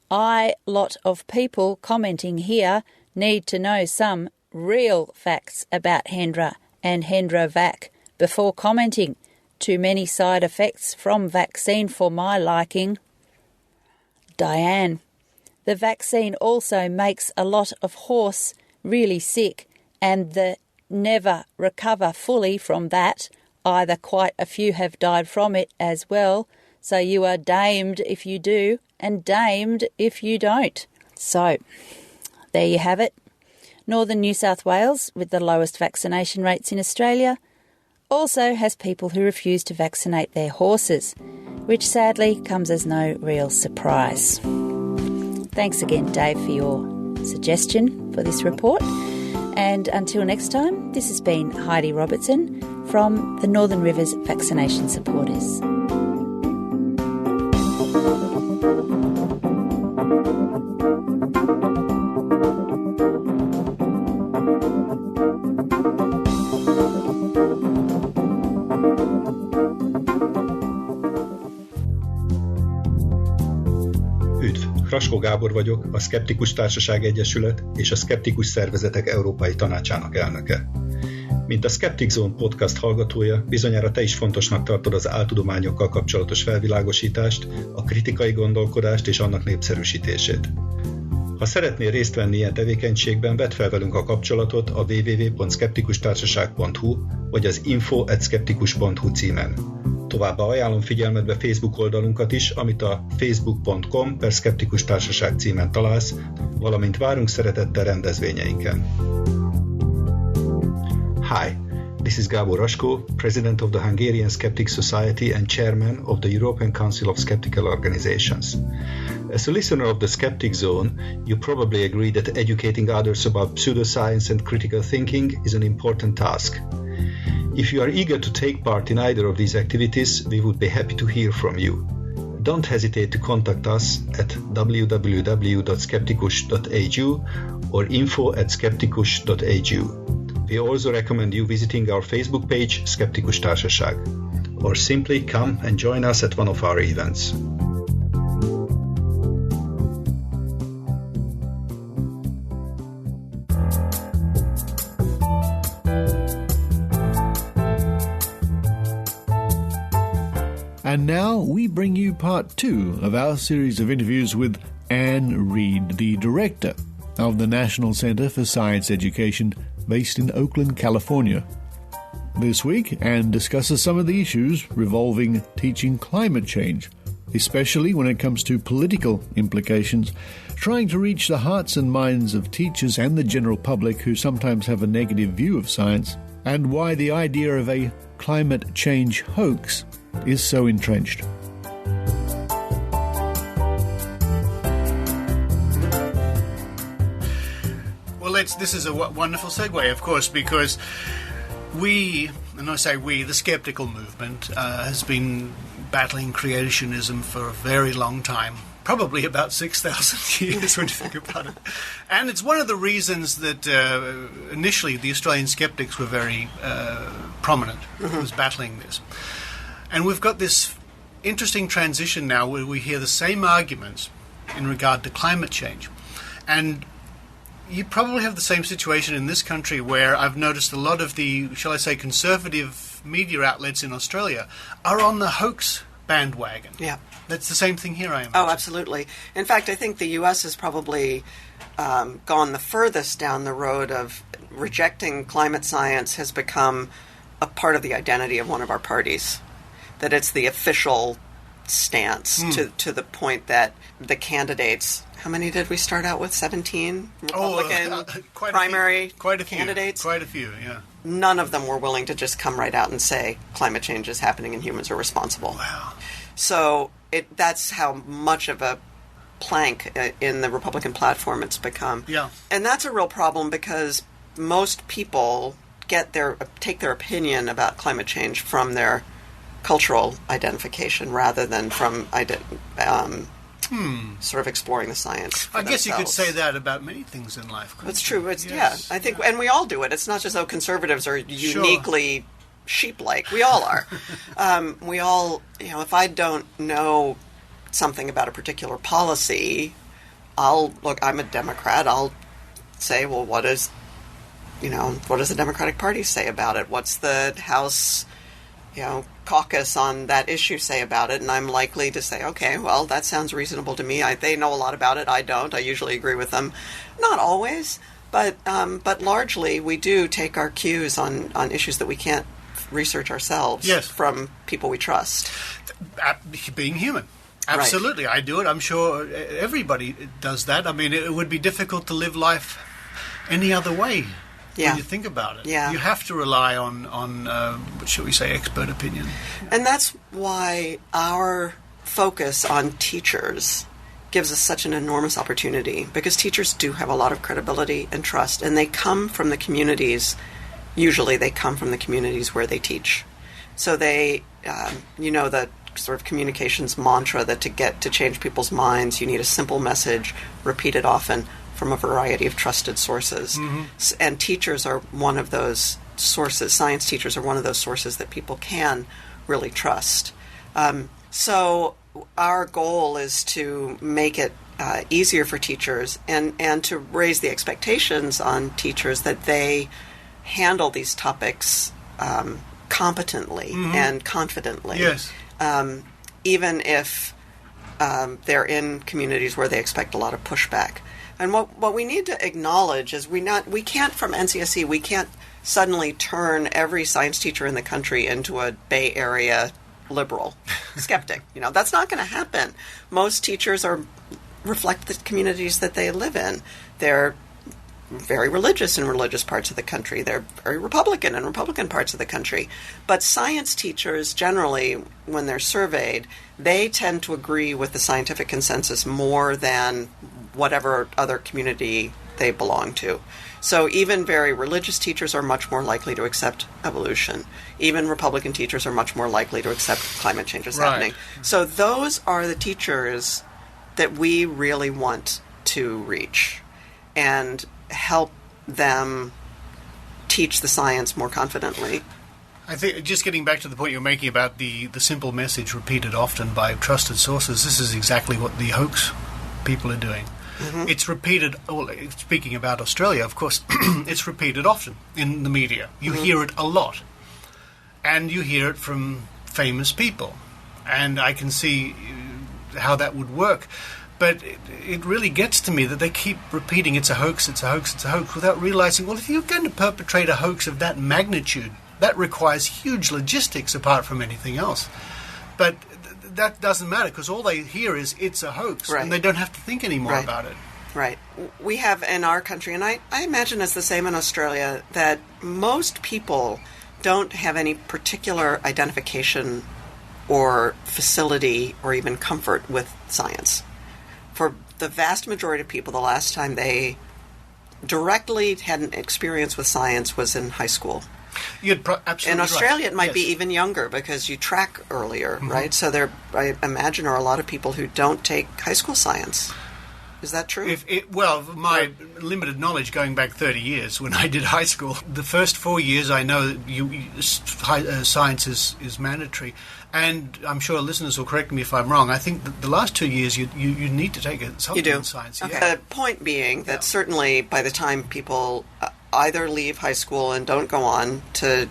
"Lot of people commenting here need to know some real facts about Hendra and Hendra vac before commenting. Too many side effects from vaccine for my liking." Diane, "The vaccine also makes a lot of horse really sick and the never recover fully from that. Either quite a few have died from it as well, so you are damned if you do and damned if you don't." So, there you have it. Northern New South Wales, with the lowest vaccination rates in Australia, also has people who refuse to vaccinate their horses, which sadly comes as no real surprise. Thanks again, Dave, for your suggestion for this report. And until next time, this has been Heidi Robertson from the Northern Rivers Vaccination Supporters. Raskó Gábor vagyok, a Skeptikus Társaság Egyesület és a Skeptikus Szervezetek Európai Tanácsának elnöke. Mint a Skeptic Zone podcast hallgatója, bizonyára te is fontosnak tartod az áltudományokkal kapcsolatos felvilágosítást, a kritikai gondolkodást és annak népszerűsítését. Ha szeretnél részt venni ilyen tevékenységben, vedd fel velünk a kapcsolatot a www.skeptikustarsaság.hu vagy az info@skeptikus.hu címen. Továbbá ajánlom figyelmetbe Facebook oldalunkat is, amit a facebook.com/Skeptikus Társaság címen találsz, valamint várunk szeretettel rendezvényeinken. Hi, this is Gábor Raskó, President of the Hungarian Skeptic Society and Chairman of the European Council of Skeptical Organizations. As a listener of the Skeptic Zone, you probably agree that educating others about pseudoscience and critical thinking is an important task. If you are eager to take part in either of these activities, we would be happy to hear from you. don't hesitate to contact us at www.skepticus.hu or info@skepticus.hu. We also recommend you visiting our Facebook page, Skeptikus Társaság, or simply come and join us at one of our events. And now we bring you part 2 of our series of interviews with Ann Reid, the director of the National Center for Science Education based in Oakland, California. This week, Ann discusses some of the issues revolving teaching climate change, especially when it comes to political implications, trying to reach the hearts and minds of teachers and the general public who sometimes have a negative view of science, and why the idea of a climate change hoax is so entrenched. Well, this is a wonderful segue, of course, because we, and I say we, the skeptical movement has been battling creationism for a very long time, probably about 6,000 years when you think about it. And it's one of the reasons that initially the Australian skeptics were very prominent, was battling this. And we've got this interesting transition now where we hear the same arguments in regard to climate change. And you probably have the same situation in this country where I've noticed a lot of the, shall I say, conservative media outlets in Australia are on the hoax bandwagon. Yeah. That's the same thing here, I imagine. Oh, absolutely. In fact, I think the U.S. has probably gone the furthest down the road of rejecting climate science has become a part of the identity of one of our parties. That it's the official stance to the point that the candidates, how many did we start out with? 17 Republican primary candidates? Quite a few, yeah. None of them were willing to just come right out and say climate change is happening and humans are responsible. Wow. So that's how much of a plank in the Republican platform it's become. Yeah. And that's a real problem because most people take their opinion about climate change from their cultural identification rather than from sort of exploring the science. I guess you could say that about many things in life. That's true. Yeah, I think, and we all do it. It's not just conservatives are uniquely sheep-like. We all are. We all, if I don't know something about a particular policy, I'm a Democrat. I'll say, well, what does the Democratic Party say about it? What's the House, caucus on that issue say about it? And I'm likely to say, okay, well, that sounds reasonable to me. They know a lot about it. I don't. I usually agree with them. Not always, but largely we do take our cues on issues that we can't research ourselves from people we trust. Being human. Absolutely. Right. I do it. I'm sure everybody does that. I mean, it would be difficult to live life any other way. Yeah. When you think about it. Yeah. You have to rely on shall we say, expert opinion. And that's why our focus on teachers gives us such an enormous opportunity, because teachers do have a lot of credibility and trust, and they come from the communities. Usually they come from the communities where they teach. So they, the sort of communications mantra that to change people's minds, you need a simple message, repeated often, from a variety of trusted sources. Mm-hmm. And teachers are one of those sources. Science teachers are one of those sources that people can really trust. So our goal is to make it easier for teachers and to raise the expectations on teachers that they handle these topics competently and confidently. Yes. Even if they're in communities where they expect a lot of pushback. And what we need to acknowledge is we can't, from NCSE, we can't suddenly turn every science teacher in the country into a Bay Area liberal skeptic. That's not going to happen. Most teachers reflect the communities that they live in. They're very religious in religious parts of the country. They're very Republican in Republican parts of the country. But science teachers, generally, when they're surveyed, they tend to agree with the scientific consensus more than whatever other community they belong to. So even very religious teachers are much more likely to accept evolution. Even Republican teachers are much more likely to accept climate change is happening. So those are the teachers that we really want to reach and help them teach the science more confidently. I think, just getting back to the point you're making about the simple message repeated often by trusted sources, this is exactly what the hoax people are doing. Mm-hmm. It's repeated, well, speaking about Australia, of course, it's repeated often in the media. You hear it a lot. And you hear it from famous people. And I can see how that would work. But it really gets to me that they keep repeating it's a hoax, it's a hoax, it's a hoax, without realizing, well, if you're going to perpetrate a hoax of that magnitude, that requires huge logistics apart from anything else. But that doesn't matter, because all they hear is it's a hoax, and they don't have to think any more about it. Right. We have in our country, and I imagine it's the same in Australia, that most people don't have any particular identification or facility or even comfort with science. For the vast majority of people, the last time they directly had an experience with science was in high school. Absolutely in Australia, it might be even younger because you track earlier, right? So there, I imagine, are a lot of people who don't take high school science. Is that true? Well, my limited knowledge going back 30 years when I did high school, the first 4 years I know that science is mandatory. And I'm sure listeners will correct me if I'm wrong. I think that the last 2 years you need to take something in science. Okay. The point being that certainly by the time people either leave high school and don't go on to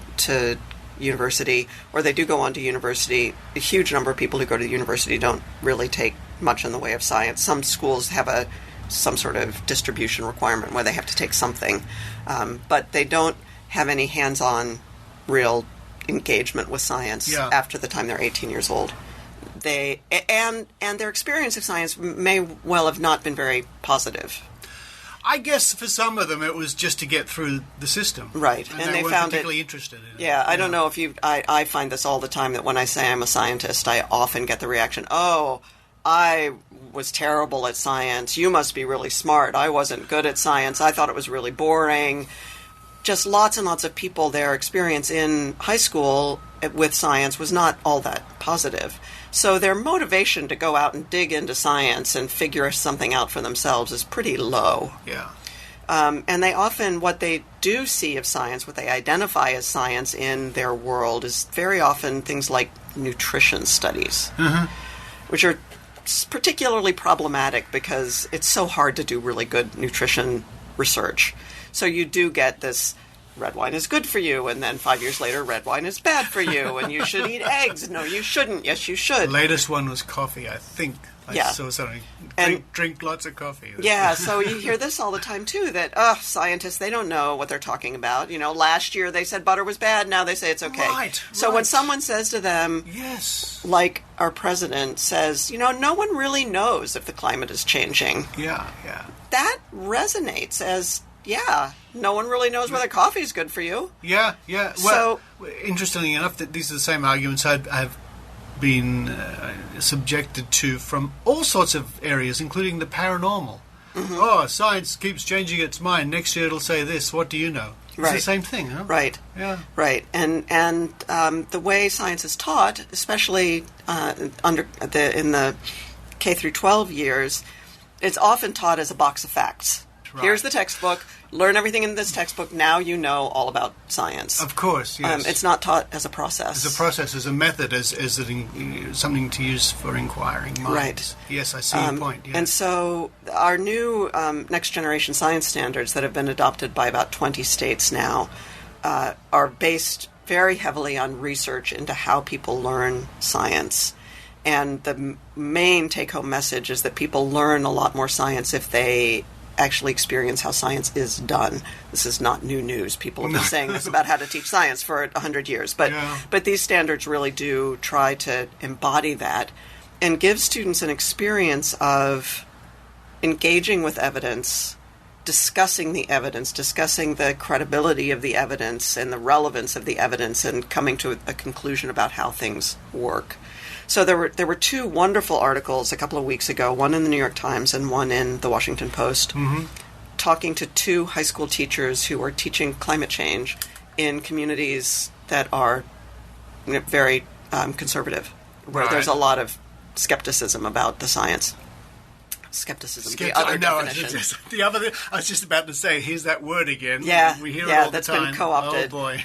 university, or they do go on to university, a huge number of people who go to university don't really take much in the way of science. Some schools have some sort of distribution requirement where they have to take something, but they don't have any hands-on real engagement with science after the time they're 18 years old. And their experience of science may well have not been very positive. I guess for some of them it was just to get through the system. Right. And they weren't found particularly interested in it. Yeah, I don't know if I find this all the time, that when I say I'm a scientist, I often get the reaction, oh, I was terrible at science. You must be really smart. I wasn't good at science. I thought it was really boring. Just lots and lots of people, their experience in high school with science was not all that positive. So their motivation to go out and dig into science and figure something out for themselves is pretty low. Yeah. And they often, what they do see of science, what they identify as science in their world, is very often things like nutrition studies, which are particularly problematic because it's so hard to do really good nutrition research. So you do get this, red wine is good for you, and then 5 years later, red wine is bad for you, and you should eat eggs. No, you shouldn't. Yes, you should. The latest one was coffee, I think. I saw something. Drink lots of coffee. Yeah, so you hear this all the time, too, that, scientists, they don't know what they're talking about. You know, last year they said butter was bad, now they say it's okay. Right, so when someone says to them, like our president says, you know, no one really knows if the climate is changing. Yeah. That resonates as, no one really knows whether coffee is good for you. Yeah. Well, interestingly enough, that these are the same arguments I've been subjected to from all sorts of areas, including the paranormal. Oh, science keeps changing its mind. Next year it'll say this. What do you know? It's the same thing, huh? Right. Yeah. Right. And the way science is taught, especially in the K through 12 years, it's often taught as a box of facts. Right. Here's the textbook. Learn everything in this textbook. Now you know all about science. Of course, yes. It's not taught as a process. As a process, as a method, as something to use for inquiring minds. Right. Yes, I see your point. Yeah. And so our new next generation science standards that have been adopted by about 20 states now are based very heavily on research into how people learn science. And the main take-home message is that people learn a lot more science if they actually experience how science is done. This is not new news. People have been saying this about how to teach science for 100 years. But these standards really do try to embody that and give students an experience of engaging with evidence, discussing the evidence, discussing the credibility of the evidence and the relevance of the evidence, and coming to a conclusion about how things work. So there were two wonderful articles a couple of weeks ago, one in the New York Times and one in the Washington Post, talking to 2 high school teachers who are teaching climate change in communities that are very conservative, where there's a lot of skepticism about the science. Skepticism, the other definition. I was just about to say, here's that word again. Yeah, we hear it all the that's time. been co-opted. Oh, boy.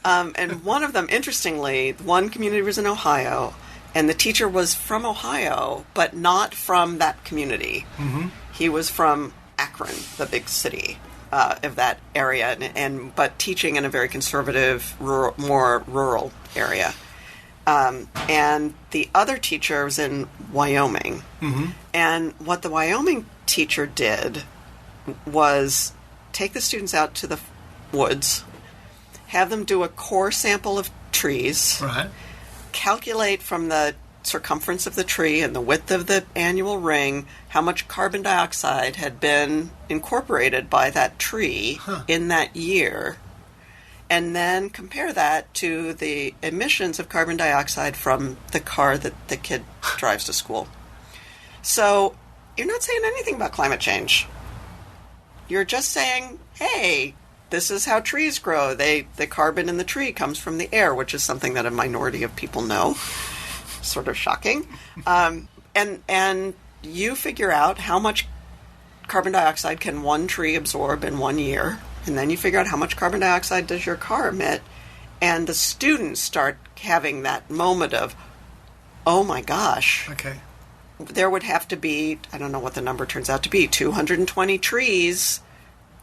And one of them, interestingly, one community was in Ohio, and the teacher was from Ohio, but not from that community. Mm-hmm. He was from Akron, the big city of that area, but teaching in a very conservative, more rural area. And the other teacher was in Wyoming. Mm-hmm. And what the Wyoming teacher did was take the students out to the woods, have them do a core sample of trees, calculate from the circumference of the tree and the width of the annual ring how much carbon dioxide had been incorporated by that tree in that year, and then compare that to the emissions of carbon dioxide from the car that the kid drives to school. So you're not saying anything about climate change. You're just saying, hey, this is how trees grow. The carbon in the tree comes from the air, which is something that a minority of people know. Sort of shocking. And you figure out how much carbon dioxide can one tree absorb in 1 year, and then you figure out how much carbon dioxide does your car emit, and the students start having that moment of, oh my gosh. Okay. There would have to be, I don't know what the number turns out to be, 220 trees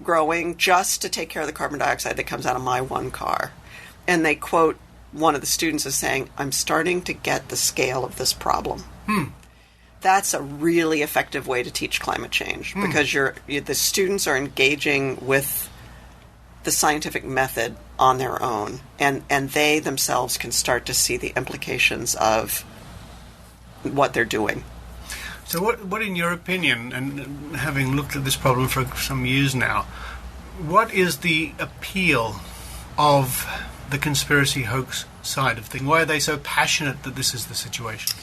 growing just to take care of the carbon dioxide that comes out of my one car. And they quote one of the students as saying, I'm starting to get the scale of this problem. That's a really effective way to teach climate change, because the students are engaging with the scientific method on their own, and they themselves can start to see the implications of what they're doing. So what in your opinion, and having looked at this problem for some years now, what is the appeal of the conspiracy hoax side of things? Why are they so passionate that this is the situation?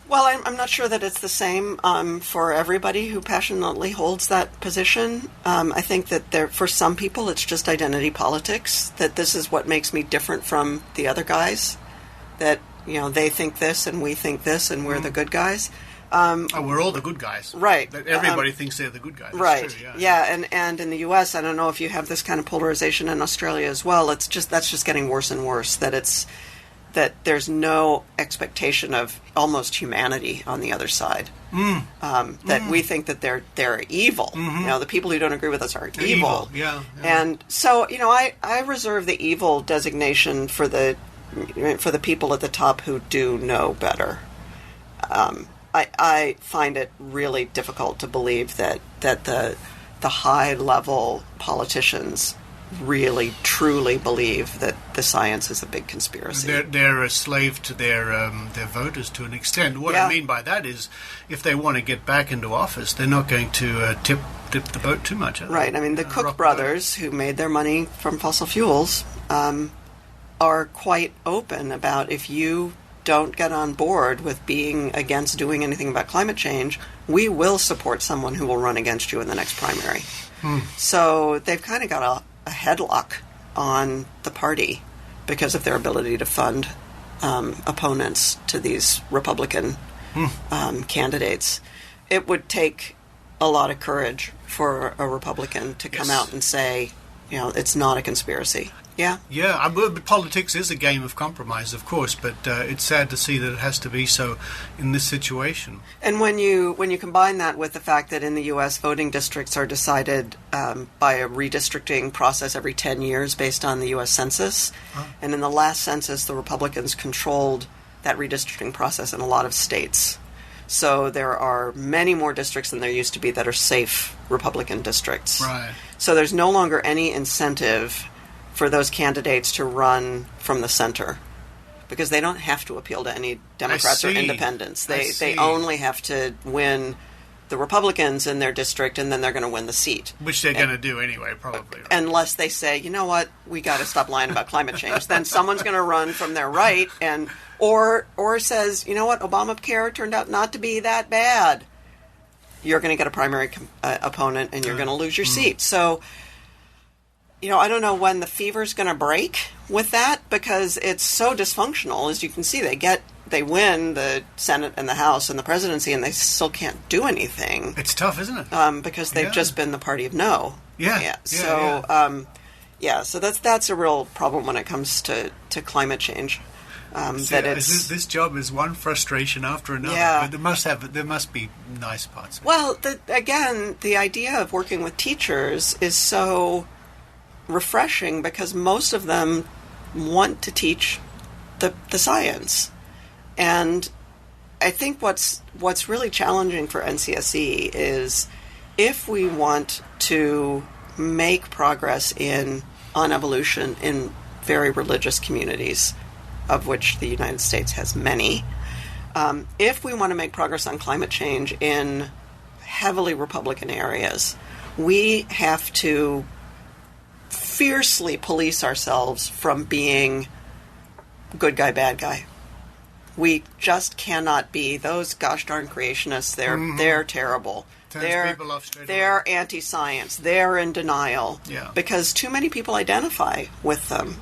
Well, I'm not sure that it's the same for everybody who passionately holds that position. I think that for some people it's just identity politics, that this is what makes me different from the other guys, that they think this and we think this and we're the good guys. We're all the good guys. Right. That everybody thinks they're the good guys. That's right. true, And in the U.S., I don't know if you have this kind of polarization in Australia as well. That's just getting worse and worse. That there's no expectation of almost humanity on the other side. That we think that they're evil. The people who don't agree with us are evil. Yeah. And so I reserve the evil designation for the people at the top who do know better. I find it really difficult to believe that the high-level politicians really, truly believe that the science is a big conspiracy. They're a slave to their voters to an extent. What I mean by that is, if they want to get back into office, they're not going to tip the boat too much. Right. I mean, the Koch brothers, who made their money from fossil fuels, are quite open about, if you don't get on board with being against doing anything about climate change, we will support someone who will run against you in the next primary. So they've kind of got a headlock on the party because of their ability to fund opponents to these Republican candidates. It would take a lot of courage for a Republican to come out and say, it's not a conspiracy. Yeah. Yeah, politics is a game of compromise, of course, but it's sad to see that it has to be so in this situation. And when you combine that with the fact that in the U.S. voting districts are decided by a redistricting process every 10 years based on the U.S. Census, and in the last census the Republicans controlled that redistricting process in a lot of states. So there are many more districts than there used to be that are safe Republican districts. Right. So there's no longer any incentive for those candidates to run from the center, because they don't have to appeal to any Democrats or independents. They only have to win the Republicans in their district, and then they're going to win the seat. Which they're going to do anyway, probably. Right? Unless they say, you know what, we got to stop lying about climate change. Then someone's going to run from their right, or says, you know what, Obamacare turned out not to be that bad. you're going to get a primary opponent and you're going to lose your seat. So, I don't know when the fever's going to break with that, because it's so dysfunctional. As you can see, they win the Senate and the House and the presidency, and they still can't do anything. It's tough, isn't it? Because they've just been the party of no. So that's a real problem when it comes to climate change. This job is one frustration after another. But there must be nice parts. Well, the idea of working with teachers is so refreshing, because most of them want to teach the science. And I think what's really challenging for NCSE is, if we want to make progress on evolution in very religious communities, of which the United States has many, if we want to make progress on climate change in heavily Republican areas, we have to fiercely police ourselves from being good guy, bad guy. We just cannot be those gosh darn creationists. They're terrible. They're anti-science. They're in denial. Because too many people identify with them.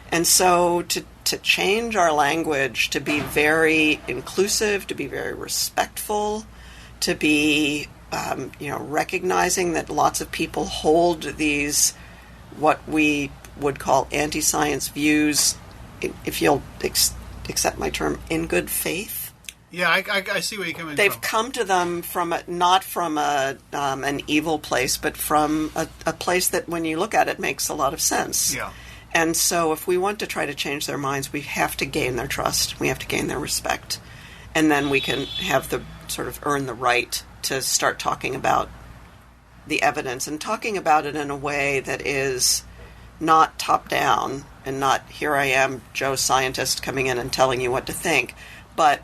And so to change our language, to be very inclusive, to be very respectful, to be recognizing that lots of people hold these what we would call anti-science views, if you'll accept my term, in good faith. Yeah, I see where you're coming from. They've come to them not from an evil place, but from a place that, when you look at it, makes a lot of sense. Yeah. And so if we want to try to change their minds, we have to gain their trust. We have to gain their respect. And then we can have earn the right to start talking about the evidence, and talking about it in a way that is not top down, and not, here I am, Joe Scientist, coming in and telling you what to think, but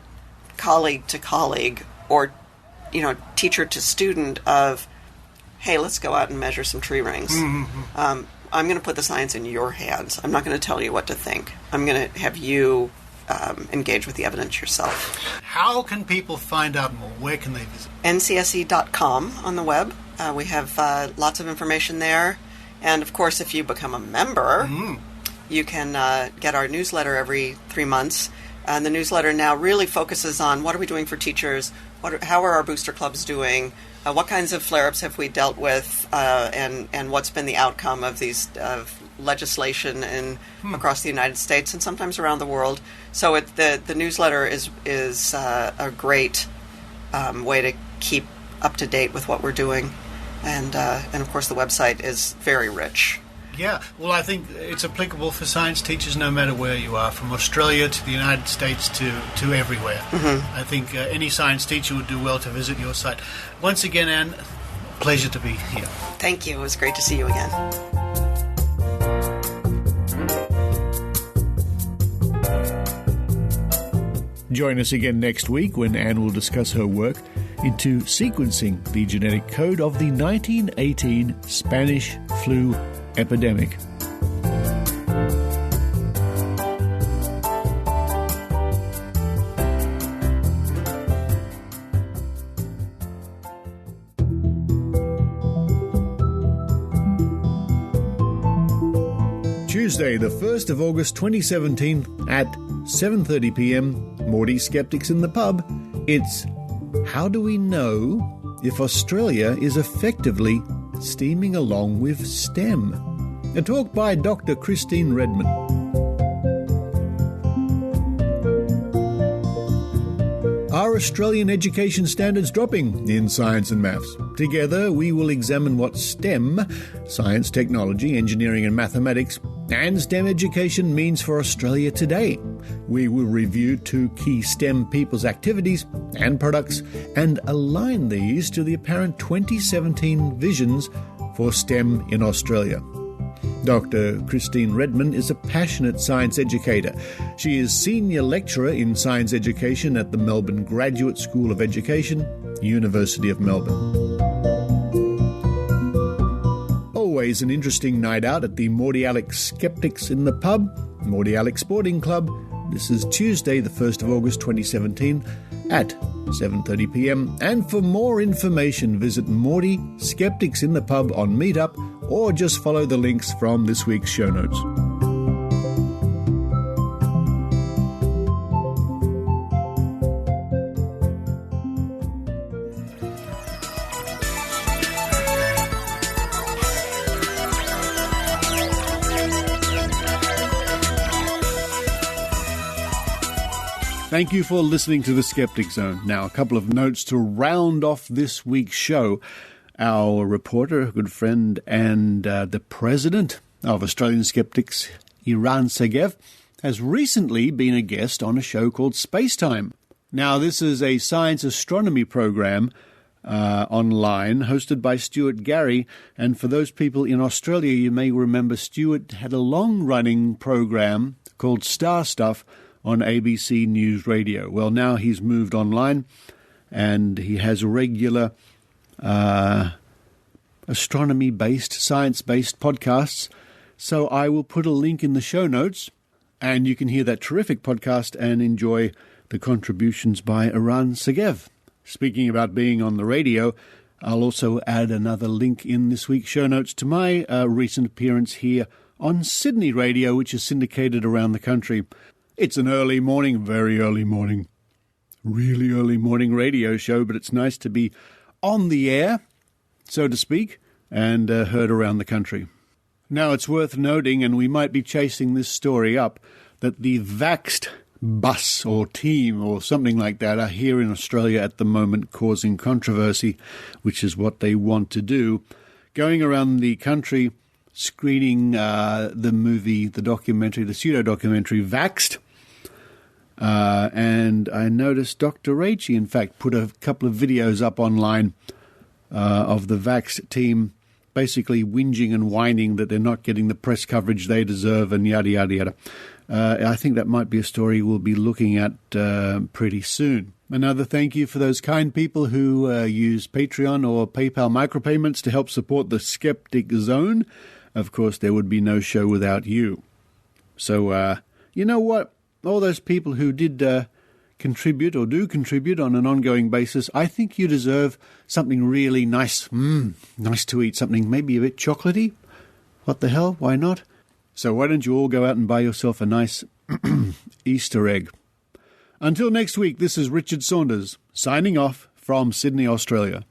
colleague to colleague, or teacher to student, of, hey, let's go out and measure some tree rings. I'm going to put the science in your hands. I'm not going to tell you what to think. I'm going to have you engage with the evidence yourself. How can people find out more? Where can they visit? NCSE.com on the web. We have lots of information there. And, of course, if you become a member, you can get our newsletter every 3 months. And the newsletter now really focuses on, what are we doing for teachers? How are our booster clubs doing? What kinds of flare-ups have we dealt with? And what's been the outcome of these legislation across the United States and sometimes around the world? So the newsletter is a great way to keep up to date with what we're doing. And of course, the website is very rich. Yeah, well, I think it's applicable for science teachers no matter where you are, from Australia to the United States to everywhere. I think any science teacher would do well to visit your site. Once again, Ann, pleasure to be here. Thank you. It was great to see you again. Join us again next week when Ann will discuss her work into sequencing the genetic code of the 1918 Spanish flu epidemic. Tuesday, the 1st of August 2017 at 7:30 p.m, Morty Skeptics in the Pub. It's How Do We Know If Australia is Effectively Steaming Along with STEM? A talk by Dr. Christine Redmond. Are Australian education standards dropping in science and maths? Together, we will examine what STEM, science, technology, engineering and mathematics, and STEM education means for Australia today. We will review 2 key STEM people's activities and products and align these to the apparent 2017 visions for STEM in Australia. Dr. Christine Redmond is a passionate science educator. She is Senior Lecturer in Science Education at the Melbourne Graduate School of Education, University of Melbourne. Always an interesting night out at the Morty Alex Skeptics in the Pub, Morty Alex Sporting Club. This is Tuesday, the 1st of August 2017 at 7:30 p.m. And for more information, visit Morty Skeptics in the Pub on Meetup, or just follow the links from this week's show notes. Thank you for listening to the Skeptic Zone. Now, a couple of notes to round off this week's show. Our reporter, good friend, and the president of Australian Skeptics, Eran Segev, has recently been a guest on a show called Spacetime. Now, this is a science astronomy program online hosted by Stuart Gary. And for those people in Australia, you may remember Stuart had a long-running program called Star Stuff on ABC News Radio. Well, now he's moved online and he has regular astronomy-based, science-based podcasts. So I will put a link in the show notes and you can hear that terrific podcast and enjoy the contributions by Eran Segev. Speaking about being on the radio, I'll also add another link in this week's show notes to my recent appearance here on Sydney Radio, which is syndicated around the country. It's an early morning, very early morning, really early morning radio show, but it's nice to be on the air, so to speak, and heard around the country. Now, it's worth noting, and we might be chasing this story up, that the Vaxxed bus or team or something like that are here in Australia at the moment causing controversy, which is what they want to do, going around the country screening the movie, the documentary, the pseudo-documentary Vaxxed. And I noticed Dr. Raichi, in fact, put a couple of videos up online of the Vaxxed team basically whinging and whining that they're not getting the press coverage they deserve and yada, yada, yada. I think that might be a story we'll be looking at pretty soon. Another thank you for those kind people who use Patreon or PayPal micropayments to help support the Skeptic Zone. Of course, there would be no show without you. So, you know what? All those people who did contribute or do contribute on an ongoing basis, I think you deserve something really nice. Nice to eat, something maybe a bit chocolatey. What the hell? Why not? So why don't you all go out and buy yourself a nice Easter egg? Until next week, this is Richard Saunders, signing off from Sydney, Australia.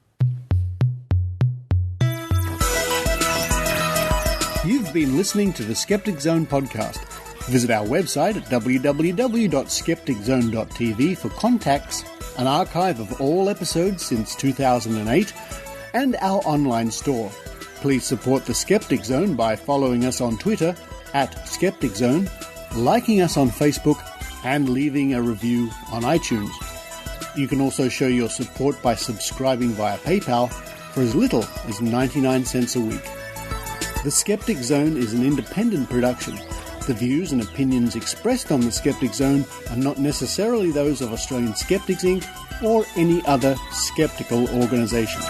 You've been listening to the Skeptic Zone podcast. Visit our website at www.skepticzone.tv for contacts, an archive of all episodes since 2008, and our online store. Please support the Skeptic Zone by following us on Twitter @SkepticZone, liking us on Facebook, and leaving a review on iTunes. You can also show your support by subscribing via PayPal for as little as 99 cents a week. The Skeptic Zone is an independent production. The views and opinions expressed on the Skeptic Zone are not necessarily those of Australian Skeptics Inc. or any other skeptical organisation.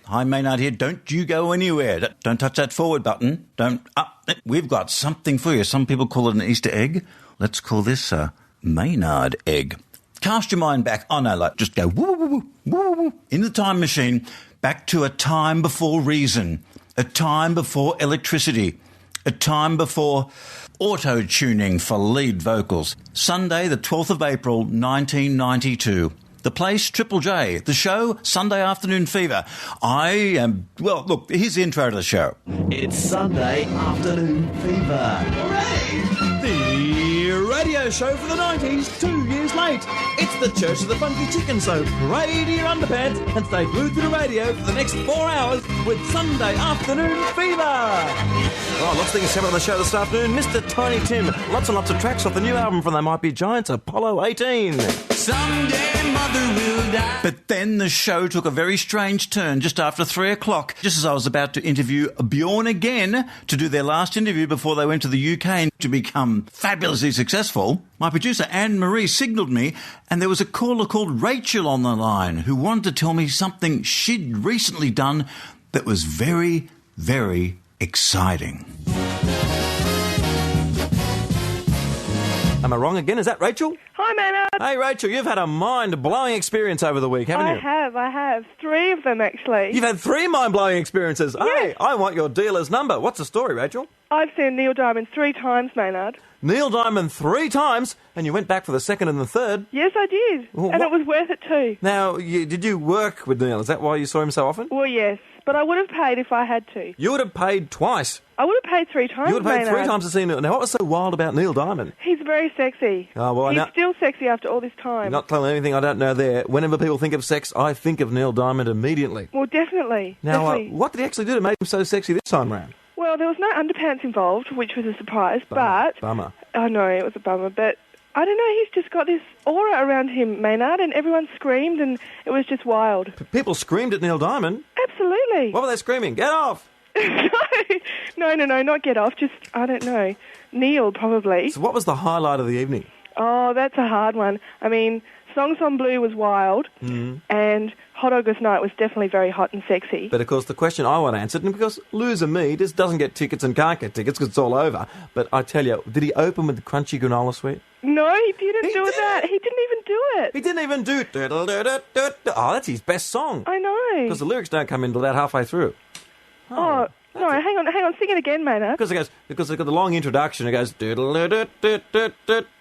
Hi, Maynard here. Don't you go anywhere. Don't touch that forward button. We've got something for you. Some people call it an Easter egg. Let's call this a Maynard egg. Cast your mind back. Oh, no, like just go woo, woo, woo, woo, woo, in the time machine back to a time before reason, a time before electricity, a time before auto-tuning for lead vocals. Sunday, the 12th of April, 1992. The place, Triple J. The show, Sunday Afternoon Fever. Well, look, here's the intro to the show. It's Sunday Afternoon Fever. Hooray! The radio show for the 90s, 2 years late. It's the Church of the Funky Chicken, so braid your underpants and stay glued to the radio for the next 4 hours with Sunday Afternoon Fever. Oh, lots of things happening on the show this afternoon. Mr. Tiny Tim, lots and lots of tracks off the new album from They Might Be Giants, Apollo 18. Someday Mother will die. But then the show took a very strange turn just after 3 o'clock, just as I was about to interview Bjorn again to do their last interview before they went to the UK to become fabulously successful. My producer Ann Reid signalled me, and there was a caller called Rachel on the line who wanted to tell me something she'd recently done that was very, very exciting. Am I wrong again? Is that Rachel? Hi, Maynard. Hey, Rachel, you've had a mind-blowing experience over the week, haven't you? I have. 3 of them, actually. You've had 3 mind-blowing experiences. Yes. Hey, I want your dealer's number. What's the story, Rachel? I've seen Neil Diamond 3 times, Maynard. Neil Diamond 3 times, and you went back for the second and the third? Yes, I did. Well, and it was worth it too. Now, did you work with Neil? Is that why you saw him so often? Well, yes. But I would have paid if I had to. You would have paid twice. I would have paid 3 times, You would have paid Maynard. 3 times to see Neil. Now, what was so wild about Neil Diamond? He's very sexy. Oh, well, He's still sexy after all this time. You're not telling anything I don't know there. Whenever people think of sex, I think of Neil Diamond immediately. Well, definitely. Now, definitely. what did he actually do to make him so sexy this time round? Well, there was no underpants involved, which was a surprise, Bummer. I know, it was a bummer, but I don't know, he's just got this aura around him, Maynard, and everyone screamed, and it was just wild. People screamed at Neil Diamond? Absolutely. What were they screaming? Get off! No, not get off, just, I don't know, Neil, probably. So what was the highlight of the evening? Oh, that's a hard one. I mean, Songs on Blue was wild, and Hot August Night was definitely very hot and sexy. But, of course, the question I want answered, and because loser me just doesn't get tickets and can't get tickets because it's all over, but I tell you, did he open with the crunchy granola sweet? No, he didn't do that. He didn't even do it. He didn't even do... Oh, that's his best song. I know. Because the lyrics don't come in until about halfway through. Oh, no, hang on, sing it again, Maynard. Because they've got the long introduction, it goes...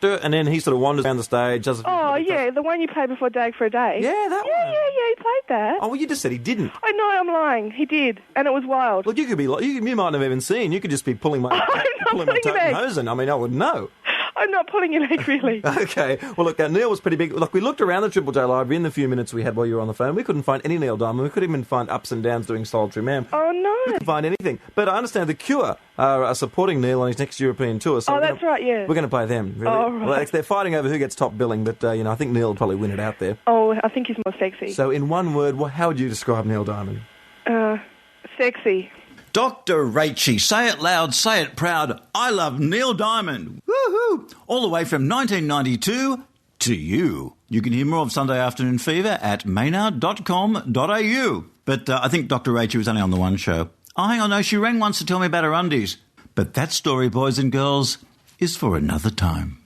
And then he sort of wanders down the stage. Oh, yeah, the one you played before Dag for a Day. Yeah, that one. Yeah, he played that. Oh, well, you just said he didn't. I know, I'm lying. He did, and it was wild. Well, you might not have even seen. You could just be pulling my totem hose in. I mean, I wouldn't know. I'm not pulling your leg, really. Okay. Well, look, Neil was pretty big. Look, we looked around the Triple J library in the few minutes we had while you were on the phone. We couldn't find any Neil Diamond. We couldn't even find Ups and Downs doing Solitary Man. Oh, no. We couldn't find anything. But I understand The Cure are supporting Neil on his next European tour. So that's right, yeah. We're going to play them. Really. Oh, right. Well, they're fighting over who gets top billing, but, I think Neil will probably win it out there. Oh, I think he's more sexy. So, in one word, how would you describe Neil Diamond? Sexy. Dr. Rachie, say it loud, say it proud. I love Neil Diamond. Woohoo! All the way from 1992 to you. You can hear more of Sunday Afternoon Fever at maynard.com.au. But I think Dr. Rachie was only on the one show. Oh, hang on, no, she rang once to tell me about her undies. But that story, boys and girls, is for another time.